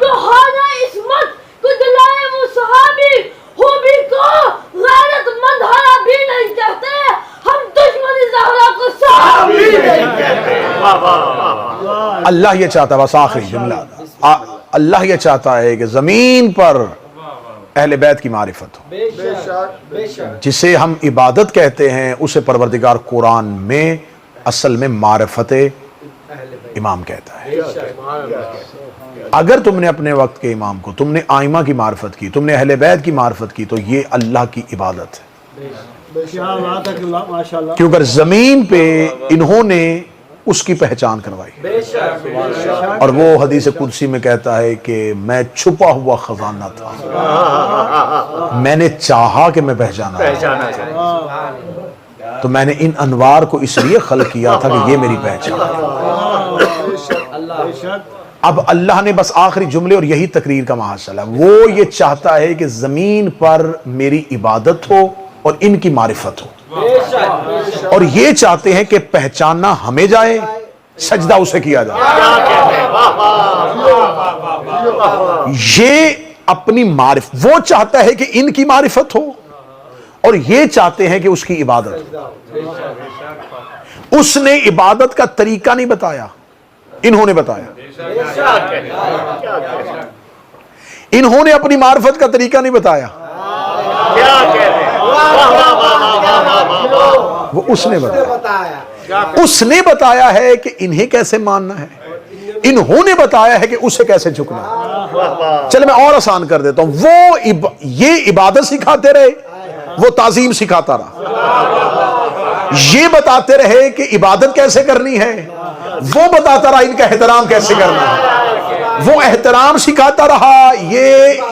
جو حاجہ عصمت کو دلائے وہ صحابی. خوبی کو غیرت مند ہرا بھی نہیں کہتے، ہم دشمن زہرا کو صحابی نہیں کہتے.
اللہ یہ چاہتا ہے، بس آخری جملہ، اللہ یہ چاہتا ہے کہ زمین پر اہل بیت کی معرفت ہو. جسے ہم عبادت کہتے ہیں اسے پروردگار قرآن میں اصل میں معرفت امام کہتا ہے. اگر تم نے اپنے وقت کے امام کو، تم نے آئمہ کی معرفت کی، تم نے اہل بیت کی معرفت کی، تو یہ اللہ کی عبادت ہے. کیونکہ زمین پہ انہوں نے اس کی پہچان کروائی. اور وہ حدیث قدسی میں کہتا ہے کہ میں چھپا ہوا خزانہ تھا، میں نے چاہا کہ میں پہچانا، تو میں نے ان انوار کو اس لیے خلق کیا تھا کہ یہ میری پہچان ہے. اب اللہ نے بس آخری جملے اور یہی تقریر کا محاصل ہے. وہ یہ چاہتا ہے کہ زمین پر میری عبادت ہو اور ان کی معرفت ہو، اور یہ چاہتے ہیں کہ پہچاننا ہمیں جائے، سجدہ اسے کیا جائے. یہ اپنی معرفت، وہ چاہتا ہے کہ ان کی معرفت ہو، اور یہ چاہتے ہیں کہ اس کی عبادت. اس نے عبادت کا طریقہ نہیں بتایا، انہوں نے بتایا. انہوں نے اپنی معرفت کا طریقہ نہیں بتایا، وہ اس نے بتایا. اس نے بتایا ہے کہ انہیں کیسے ماننا ہے، انہوں نے بتایا ہے کہ اسے کیسے جھکنا ہے. چلے میں اور آسان کر دیتا ہوں. وہ یہ عبادت سکھاتے رہے، وہ تعظیم سکھاتا رہا. یہ بتاتے رہے کہ عبادت کیسے کرنی ہے، وہ بتاتا رہا ان کا احترام کیسے کرنا ہے. وہ احترام سکھاتا رہا، یہ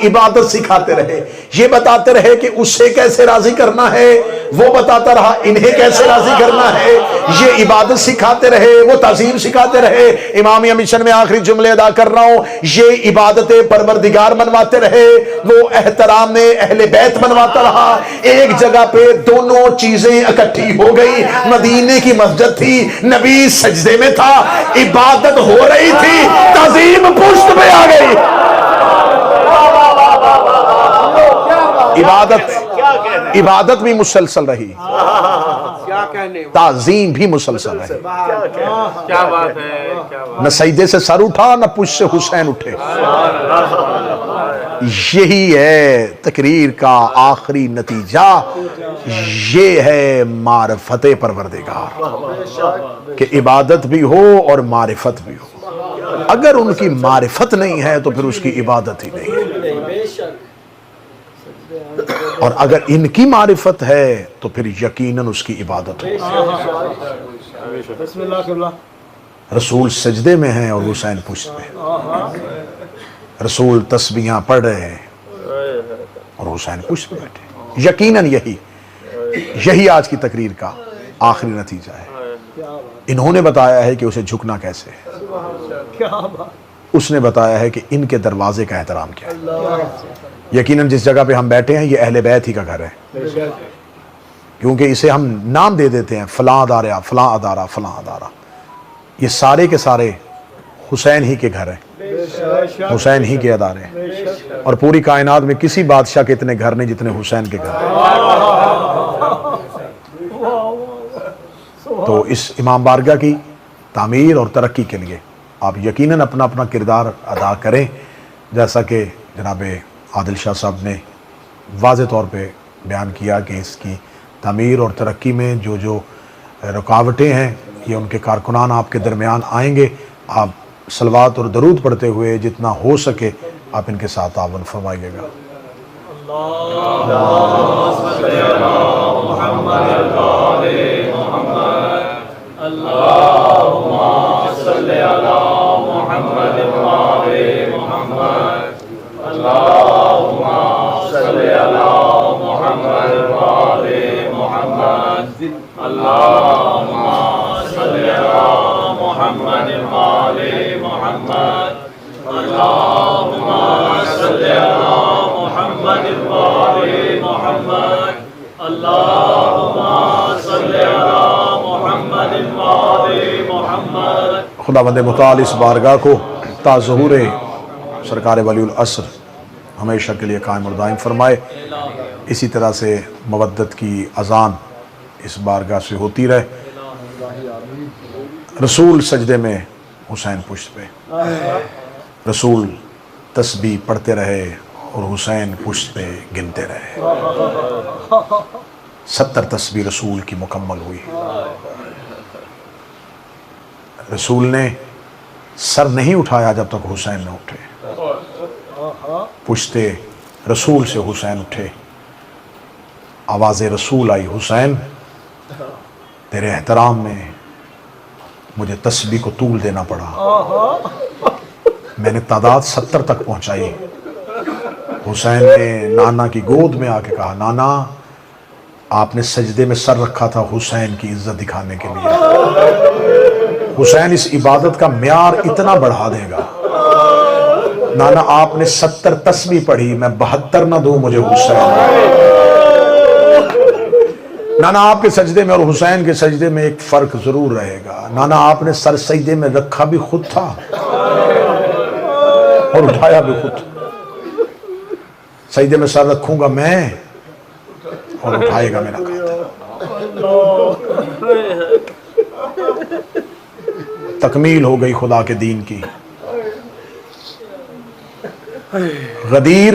عبادت سکھاتے رہے. یہ بتاتے رہے کہ اسے کیسے راضی کرنا ہے، وہ بتاتا رہا انہیں کیسے راضی کرنا ہے. یہ عبادت سکھاتے رہے، وہ تعظیم سکھاتے رہے. امامیہ مشن میں آخری جملے ادا کر رہا ہوں. یہ عبادت پروردگار منواتے رہے، وہ احترام اہل بیت منواتا رہا. ایک جگہ پہ دونوں چیزیں اکٹھی ہو گئی. مدینے کی مسجد تھی، نبی سجدے میں تھا، عبادت ہو رہی تھی، تعظیم پشت پہ آ گئی. عبادت بھی مسلسل رہی، تعظیم بھی مسلسل رہی.
کیا بات ہے،
نہ سجدے سے سر اٹھا، نہ پشت سے حسین اٹھے. یہی ہے تقریر کا آخری نتیجہ. یہ ہے معرفت پروردگار، کہ عبادت بھی ہو اور معرفت بھی ہو. اگر ان کی معرفت نہیں ہے تو پھر اس کی عبادت ہی نہیں ہے. اور اگر ان کی معرفت ہے تو پھر یقیناً اس کی عبادت ہو. رسول سجدے میں ہیں اور حسین پشت میں. رسول تسبیحاں پڑھ رہے ہیں اور حسین پشت پہ بیٹھے. یقیناً یہی آج کی تقریر کا آخری نتیجہ ہے. انہوں نے بتایا ہے کہ اسے جھکنا کیسے ہے، اس نے بتایا ہے کہ ان کے دروازے کا احترام کیا ہے. یقیناً جس جگہ پہ ہم بیٹھے ہیں یہ اہل بیت ہی کا گھر ہے، کیونکہ اسے ہم نام دے دیتے ہیں، فلاں ادارہ، فلاں ادارہ، فلاں ادارہ. یہ سارے کے سارے حسین ہی کے گھر ہیں، حسین ہی کے ادارے ہیں، اور پوری کائنات میں کسی بادشاہ کے اتنے گھر نہیں جتنے حسین کے گھر ہیں۔ تو اس امام بارگاہ کی تعمیر اور ترقی کے لیے آپ یقیناً اپنا اپنا کردار ادا کریں، جیسا کہ جناب عادل شاہ صاحب نے واضح طور پہ بیان کیا کہ اس کی تعمیر اور ترقی میں جو جو رکاوٹیں ہیں یہ ان کے کارکنان آپ کے درمیان آئیں گے۔ آپ صلوات اور درود پڑھتے ہوئے جتنا ہو سکے آپ ان کے ساتھ تعاون فرمائیے گا۔ خداوند متعال اس بارگاہ کو تا ظہور سرکار ولی العصر ہمیشہ کے لیے قائم اور دائم فرمائے۔ اسی طرح سے مودت کی اذان اس بارگاہ سے ہوتی رہے۔ رسول سجدے میں حسین پشت پہ، رسول تسبیح پڑھتے رہے اور حسین پشت پہ گنتے رہے۔ 70 تسبیح رسول کی مکمل ہوئی۔ رسول نے سر نہیں اٹھایا جب تک حسین نہ اٹھے، پشت رسول سے حسین اٹھے، آواز رسول آئی، حسین تیرے احترام میں مجھے تسبیح کو طول دینا پڑا، میں نے تعداد 70 تک پہنچائی۔ حسین نے نانا کی گود میں آ کے کہا، نانا آپ نے سجدے میں سر رکھا تھا حسین کی عزت دکھانے کے لیے، حسین اس عبادت کا معیار اتنا بڑھا دے گا، نانا آپ نے 70 تسبیح پڑھی، میں 72 نہ دوں مجھے حسین۔ نانا آپ کے سجدے میں اور حسین کے سجدے میں ایک فرق ضرور رہے گا، نانا آپ نے سر سجدے میں رکھا بھی خود تھا اور اٹھایا بھی خود، سجدے میں سر رکھوں گا میں اور اٹھائے گا میرا قاتل۔ تکمیل ہو گئی خدا کے دین کی، غدیر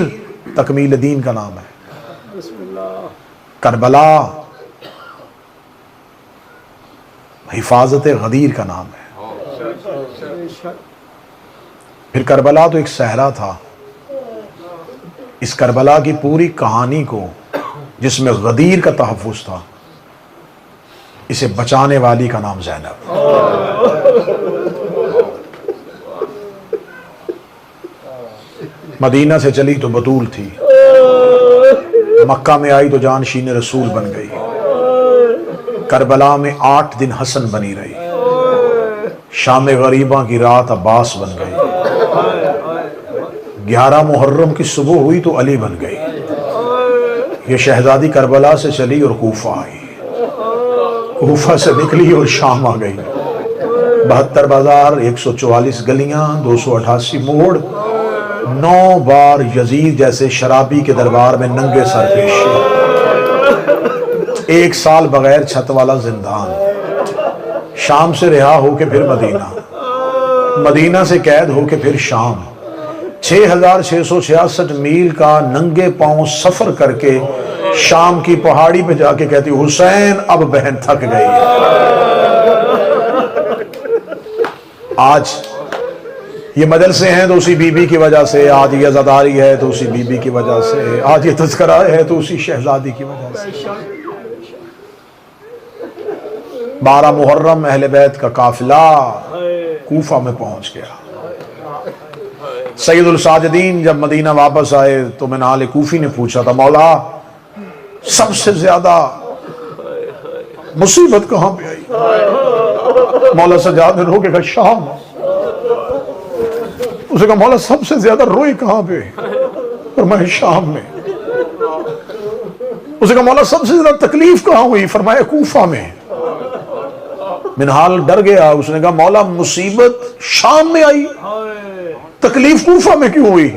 تکمیل دین کا نام ہے، کربلا حفاظت غدیر کا نام ہے۔ پھر کربلا تو ایک صحرا تھا، اس کربلا کی پوری کہانی کو جس میں غدیر کا تحفظ تھا، اسے بچانے والی کا نام زینب۔ مدینہ سے چلی تو بطول تھی، مکہ میں آئی تو جانشین رسول بن گئی، کربلا میں 8 دن حسن بنی رہی، شام غریباں کی رات عباس بن گئی، 11 محرم کی صبح ہوئی تو علی بن گئی۔ یہ شہزادی کربلا سے چلی اور کوفہ آئی، کوفہ سے نکلی اور شام آ گئی، 72 بازار، 144 گلیاں، 288 موڑ، 9 بار یزید جیسے شرابی کے دربار میں ننگے سر پیشی، 1 سال بغیر چھت والا زندان، شام سے رہا ہو کے پھر مدینہ، مدینہ سے قید ہو کے پھر شام، 6666 میل کا ننگے پاؤں سفر کر کے شام کی پہاڑی پہ جا کے کہتی حسین اب بہن تھک گئی۔ آج یہ مدرسے ہیں تو اسی بی بی کی وجہ سے، آج یہ عزاداری ہے تو اسی بی بی کی وجہ سے، آج یہ تذکرہ ہے تو اسی شہزادی کی وجہ سے۔ 12 محرم اہل بیت کا قافلہ کوفہ میں پہنچ گیا۔ سید الساجدین جب مدینہ واپس آئے تو میں نال کوفی نے پوچھا تھا، مولا سب سے زیادہ مصیبت کہاں پہ آئی؟ مولا سجاد نے رو کے کہا شام۔ اسے کہا مولا سب سے زیادہ روئی کہاں پہ؟ فرمایا شام میں۔ اسے کہا مولا سب سے زیادہ تکلیف کہاں ہوئی؟ فرمایا کوفہ میں۔ منہال ڈر گیا، اس نے کہا مولا مصیبت شام میں آئی، تکلیف کوفہ میں کیوں ہوئی؟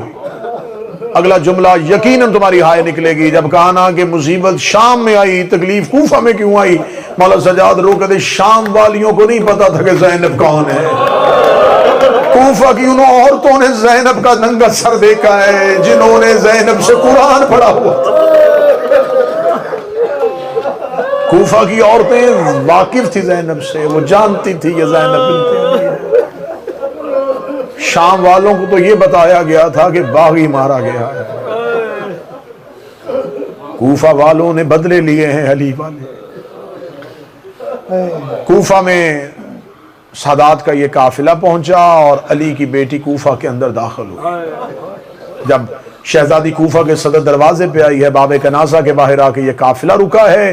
اگلا جملہ یقیناً تمہاری ہائے نکلے گی جب کہا نا کہ مصیبت شام میں آئی، تکلیف کوفہ میں کیوں آئی؟ مولا سجاد رو کہتے شام والیوں کو نہیں پتا تھا کہ زینب کون ہے، کوفہ کی انہوں عورتوں نے زینب کا ننگا سر دیکھا ہے جنہوں نے زینب سے قرآن پڑھا ہوا تھا۔ کوفہ کی عورتیں واقف تھی زینب سے، وہ جانتی تھی یہ زینب بنت علی ہے۔ شام والوں کو تو یہ بتایا گیا تھا کہ باغی مارا گیا ہے، کوفہ والوں نے بدلے لیے ہیں علی والے۔ کوفہ میں سادات کا یہ قافلہ پہنچا اور علی کی بیٹی کوفہ کے اندر داخل ہوئی۔ جب شہزادی کوفہ کے صدر دروازے پہ آئی ہے، باب کناسہ کے باہر آ کے یہ قافلہ رکا ہے،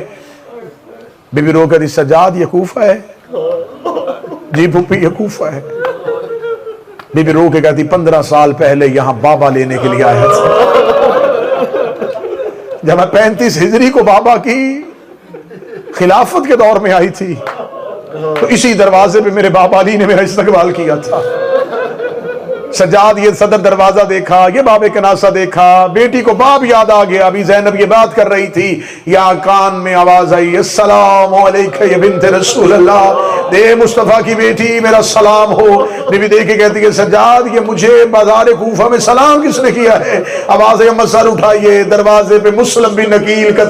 بی بی رو کہتی سجاد یہ کوفہ ہے؟ جی پھوپھی یہ کوفہ ہے۔ بی بی رو کے کہتی 15 سال پہلے یہاں بابا لینے کے لیے آیا تھا، جب میں 35 ہجری کو بابا کی خلافت کے دور میں آئی تھی تو اسی دروازے پہ میرے بابا علی نے میرا استقبال کیا تھا۔ سجاد یہ صدر دروازہ دیکھا، یہ باب کناسہ دیکھا، بیٹی کو باب یاد آ گیا۔ ابھی زینب یہ بات کر رہی تھی، یا کان میں آواز آئی السلام علیکہ یا بنت رسول اللہ، دے مصطفیٰ کی بیٹی میرا سلام ہو۔ بی بی دیکھ کے کہتی ہے سجاد یہ مجھے بازار کوفہ میں سلام کس نے کیا ہے؟ آواز ہے سر اٹھائیے، دروازے پہ مسلم بن نکیل کا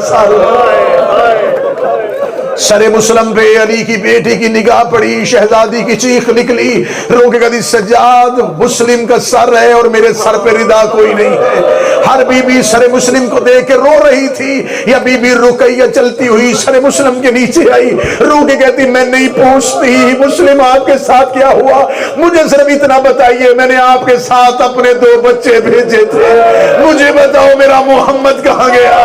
سر مسلم پہ علی کی بیٹی کی نگاہ پڑی، شہزادی کی چیخ نکلی، رو کے کہتی سجاد مسلم کا سر ہے اور میرے سر پہ ردا کوئی نہیں ہے۔ ہر بی بی سر مسلم کو دیکھ کے رو رہی تھی، یا بی بی رقیہ چلتی ہوئی سر مسلم کے نیچے آئی، رو کے کہتی میں نہیں پوچھتی مسلم آپ کے ساتھ کیا ہوا، مجھے صرف اتنا بتائیے میں نے آپ کے ساتھ اپنے 2 بچے بھیجے تھے، مجھے بتاؤ میرا محمد کہاں گیا،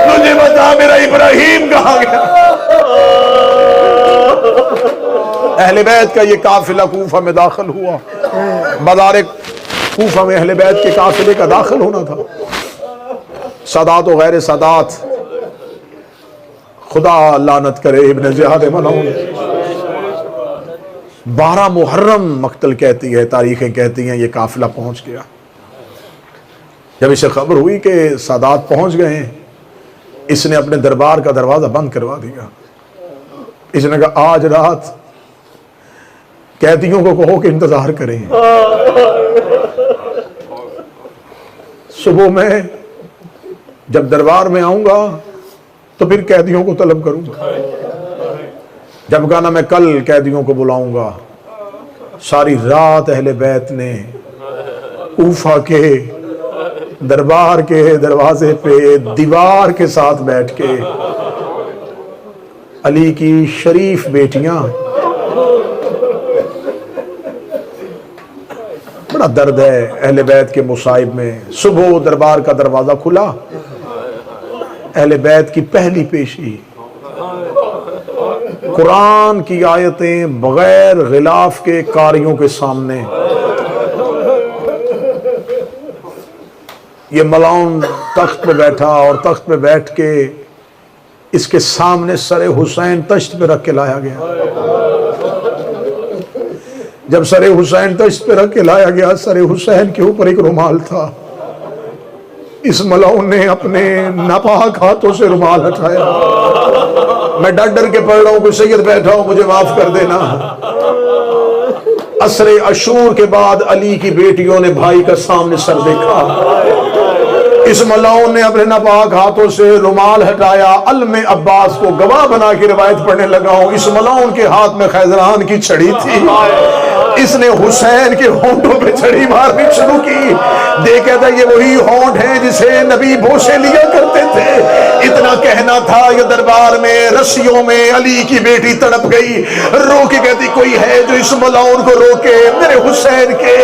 مجھے بتا میرا ابراہیم کہاں گیا۔ اہل بیت کا یہ قافلہ کوفہ میں داخل ہوا، بازار کوفہ میں اہل بیت کے قافلے کا داخل ہونا تھا۔ سادات و غیر سادات، خدا لعنت کرے ابن زیاد ملعون، 12 محرم مقتل کہتی ہے تاریخیں کہتی ہیں یہ قافلہ پہنچ گیا۔ جب اسے خبر ہوئی کہ سادات پہنچ گئے ہیں، اس نے اپنے دربار کا دروازہ بند کروا دیا۔ اس نے کہا آج رات قیدیوں کو کہو کہ انتظار کریں، صبح میں جب دربار میں آؤں گا تو پھر قیدیوں کو طلب کروں گا۔ جب کہا نا میں کل قیدیوں کو بلاؤں گا، ساری رات اہل بیت نے کوفہ کے دربار کے دروازے پہ دیوار کے ساتھ بیٹھ کے علی کی شریف بیٹیاں، بڑا درد ہے اہل بیت کے مصائب میں۔ صبح دربار کا دروازہ کھلا، اہل بیت کی پہلی پیشی قرآن کی آیتیں بغیر غلاف کے قاریوں کے سامنے۔ یہ ملعون تخت پہ بیٹھا اور تخت پہ بیٹھ کے اس کے سامنے سر حسین تشت پہ رکھ کے لایا گیا۔ جب سر حسین تشت پہ رکھ کے لایا گیا، سر حسین کے اوپر ایک رومال تھا، اس ملعون نے اپنے ناپاک ہاتھوں سے رومال ہٹایا۔ میں ڈر ڈر کے پڑھ رہا ہوں، کوئی سید بیٹھا ہوں مجھے معاف کر دینا۔ عصر عشور کے بعد علی کی بیٹیوں نے بھائی کا سامنے سر دیکھا، اس ملعون نے اپنے ناپاک ہاتھوں سے رومال ہٹایا۔ علم عباس کو گواہ بنا کے روایت پڑھنے لگا ہوں، اس ملعون کے ہاتھ میں خیزران کی چھڑی تھی، اس نے حسین کے ہونٹوں پہ چھڑی مارنی شروع کی۔ دیکھا تھا یہ وہی ہونٹ ہیں جسے نبی بوسے لیا کرتے تھے۔ اتنا کہنا تھا یہ دربار میں رسیوں میں علی کی بیٹی تڑپ گئی، رو کے کہتی کوئی ہے جو اس ملعون کو روکے، میرے حسین کے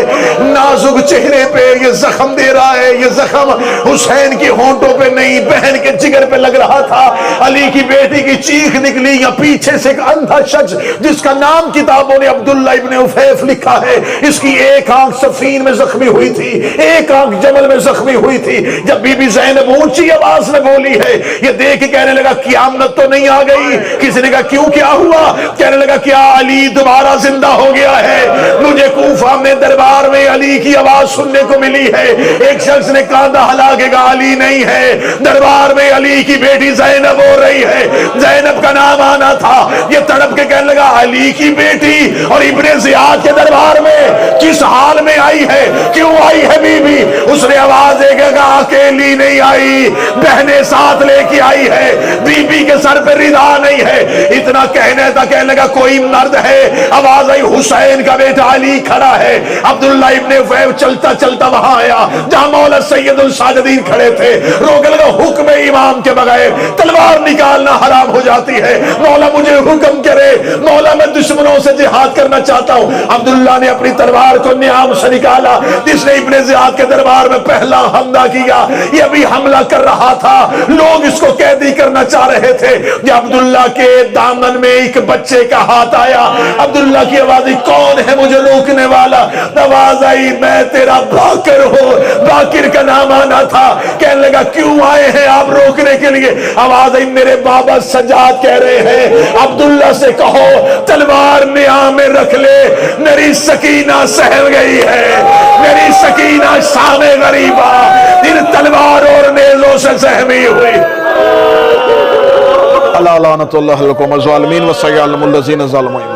نازک چہرے پہ یہ زخم دے رہا ہے، یہ زخم حسین کی ہونٹوں پہ نہیں بہن کے جگر پہ لگ رہا تھا۔ علی کی بیٹی کی چیخ نکلی، یا پیچھے سے ایک اندھا شخص جس کا نام کتابوں نے عبداللہ ابن عفیف لکھا ہے، اس کی ایک آنکھ صفین میں زخمی ہوئی تھی، ایک آنکھ جمل میں زخمی ہوئی تھی۔ جب بی بی زینب اونچی آواز میں بولی ہے، یہ دیکھ کے کہنے لگا قیامت تو نہیں آ گئی؟ کسی نے کہا کیوں کیا ہوا؟ کہنے لگا کیا علی دوبارہ زندہ ہو گیا ہے؟ مجھے کوفہ میں دربار میں علی کی آواز سننے کو ملی ہے، ایک شخص نے کاندھا ہلا کے کہا علی نہیں ہے، دربار میں علی کی بیٹی زینب ہو رہی ہے، زینب کا نام آنا تھا۔ یہ تڑپ کے کہنے لگا علی کی بیٹی اور ابن زیاد کے دربار میں کس حال میں آئی ہے؟ کیوں آئی ہے بی بی؟ اس نے آواز دے کے کہا اکیلی نہیں آئی، بہنیں ساتھ لے کے آئی ہے، بی بی کے سر پہ رضا نہیں ہے۔ اتنا کہنے تھا، کہنے لگا کوئی مرد ہے؟ آواز آئی حسین کا بیٹا علی کھڑا ہے۔ عبداللہ ابن فیب چلتا چلتا وہاں آیا جہاں مولا سید الساجدین کھڑے تھے، روکنے لگا حکم امام کے بغیر تلوار نکالنا حرام ہو جاتی ہے، مولا مجھے حکم کرے، مولا میں دشمنوں سے جہاد کرنا چاہتا ہوں۔ عبداللہ نے اپنی تلوار کو نیام سے نکالا، جس نے ابن زیاد کے دربار میں پہلا حملہ کیا، یہ بھی حملہ کر رہا تھا، لوگ اس کو قیدی کرنا چاہ رہے تھے۔ یہ عبداللہ کے دامن میں ایک بچے کا ہاتھ آیا، عبداللہ کی آواز آئی کون ہے مجھے روکنے والا؟ آواز آئی میں تیرا باکر ہوں، باکر کا نام آنا تھا۔ کہنے لگا کیوں آئے ہیں آپ روکنے کے لیے؟ آواز آئی میرے بابا سجاد کہہ رہے ہیں عبداللہ سے کہو تلوار نیام میں رکھ لے، میری سکینہ سہم گئی ہے، میری سکینہ شام غریبہ ان تلوار اور نیزوں سے سہمی ہوئی۔ اللہ لعنت اللہ علیکم الظالمین و سیعلم الذین ظلموا۔